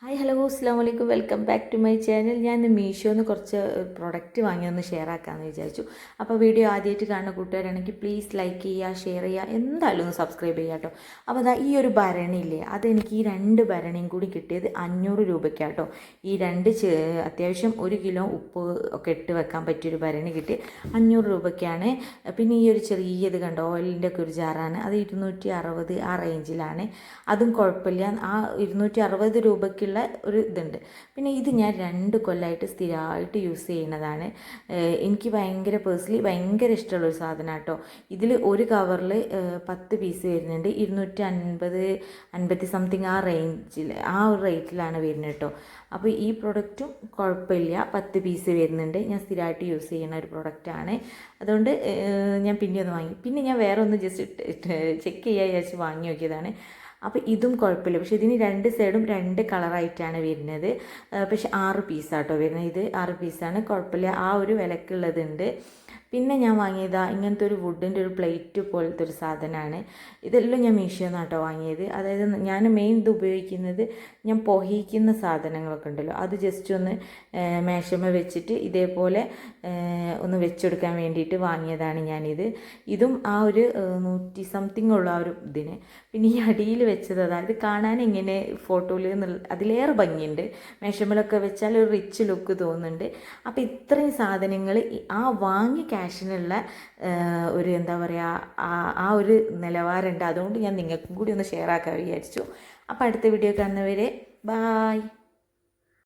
Hi hello അസ്സാം വലൈക്കും welcome back to my channel. ഞാൻ ഇന്ന് മീഷോന്ന് കുറച്ച് പ്രൊഡക്റ്റ് വാങ്ങിയൊന്ന് ഷെയർ ആക്കാമെന്ന് വിചാരിച്ചു. അപ്പോൾ വീഡിയോ ആദ്യമായിട്ട് കാണുന്ന കൂട്ടുകാരാണെങ്കിൽ പ്ലീസ് ലൈക്ക് ചെയ്യുക, ഷെയർ ചെയ്യുക, എന്തായാലും ഒന്ന് സബ്സ്ക്രൈബ് ചെയ്യുക കേട്ടോ. അപ്പോൾ അതാ ഈ ഒരു ഭരണിയില്ലേ, അതെനിക്ക് ഈ 2 ഭരണിയും കൂടി കിട്ടിയത് 500 രൂപയ്ക്കാട്ടോ. ഈ അത്യാവശ്യം 1 കിലോ ഉപ്പ് ഒക്കെ ഇട്ട് വെക്കാൻ പറ്റിയൊരു ഭരണി കിട്ടി 500 രൂപയ്ക്കാണ്. പിന്നെ ഈ ഒരു ചെറിയത് കണ്ടോ, ഓയിലിൻ്റെ ഒക്കെ ഒരു ജാറാണ്, അത് 260 ആ റേഞ്ചിലാണ്. അതും കുഴപ്പമില്ല. ആ 260 രൂപയ്ക്കുള്ള ഒരു ഇതുണ്ട്. പിന്നെ ഇത് ഞാൻ 2 കൊല്ലമായിട്ട് സ്ഥിരമായിട്ട് യൂസ് ചെയ്യുന്നതാണ്. എനിക്ക് പേഴ്സണലി ഭയങ്കര ഇഷ്ടമുള്ളൊരു സാധനം കേട്ടോ. ഇതിൽ ഒരു കവറിൽ 10 പീസ് വരുന്നുണ്ട്. 250 സംതിങ് ആ റേഞ്ചിൽ, ആ ഒരു റേറ്റിലാണ് വരുന്നത് കേട്ടോ. അപ്പോൾ ഈ പ്രൊഡക്റ്റും കുഴപ്പമില്ല, 10 പീസ് വരുന്നുണ്ട്. ഞാൻ സ്ഥിരമായിട്ട് യൂസ് ചെയ്യുന്ന ഒരു പ്രൊഡക്റ്റാണ്. അതുകൊണ്ട് ഞാൻ പിന്നെ ഒന്ന് വാങ്ങി. പിന്നെ ഞാൻ വേറെ ഒന്ന് ജസ്റ്റ് ചെക്ക് ചെയ്യാൻ വിചാരിച്ച് വാങ്ങി നോക്കിയതാണ്. അപ്പോൾ ഇതും കുഴപ്പമില്ല. പക്ഷേ ഇതിന് 2 സൈഡും 2 കളറായിട്ടാണ് വരുന്നത്. പക്ഷെ 6 പീസാട്ടോ വരുന്നത്. ഇത് 6 പീസാണ്, കുഴപ്പമില്ല. ആ ഒരു വിലക്കുള്ളതുണ്ട്. പിന്നെ ഞാൻ വാങ്ങിയത് ഇങ്ങനത്തെ ഒരു വുഡിൻ്റെ ഒരു പ്ലേറ്റ് പോലത്തെ ഒരു സാധനമാണ്. ഇതെല്ലാം ഞാൻ മീഷോന്ന് കേട്ടോ വാങ്ങിയത്. അതായത് ഞാൻ മെയിൻ ഇത് ഉപയോഗിക്കുന്നത്, ഞാൻ പുകയിക്കുന്ന സാധനങ്ങളൊക്കെ ഉണ്ടല്ലോ, അത് ജസ്റ്റ് ഒന്ന് മേശമ വെച്ചിട്ട് ഇതേപോലെ ഒന്ന് വെച്ചെടുക്കാൻ വേണ്ടിയിട്ട് വാങ്ങിയതാണ് ഞാനിത്. ഇതും ആ ഒരു 100 സംതിങ് ഉള്ള ആ ഒരു ഇതിന്. പിന്നെ ഈ അടിയിൽ വെച്ചത്, അതായത് കാണാൻ ഇങ്ങനെ ഫോട്ടോയിൽ അതിലേറെ ഭംഗിയുണ്ട്. മേശമലൊക്കെ വെച്ചാൽ ഒരു റിച്ച് ലുക്ക് തോന്നുന്നുണ്ട്. അപ്പോൾ ഇത്രയും സാധനങ്ങൾ ആ വാങ്ങി ക്യാഷിനുള്ള ഒരു എന്താ പറയുക, ആ ഒരു നിലവാരമുണ്ട്. അതുകൊണ്ട് ഞാൻ നിങ്ങൾക്കും കൂടി ഒന്ന് ഷെയർ ആക്കാൻ വിചാരിച്ചു. അപ്പോൾ അടുത്ത വീഡിയോ കാണുന്നവരെ ബായ്.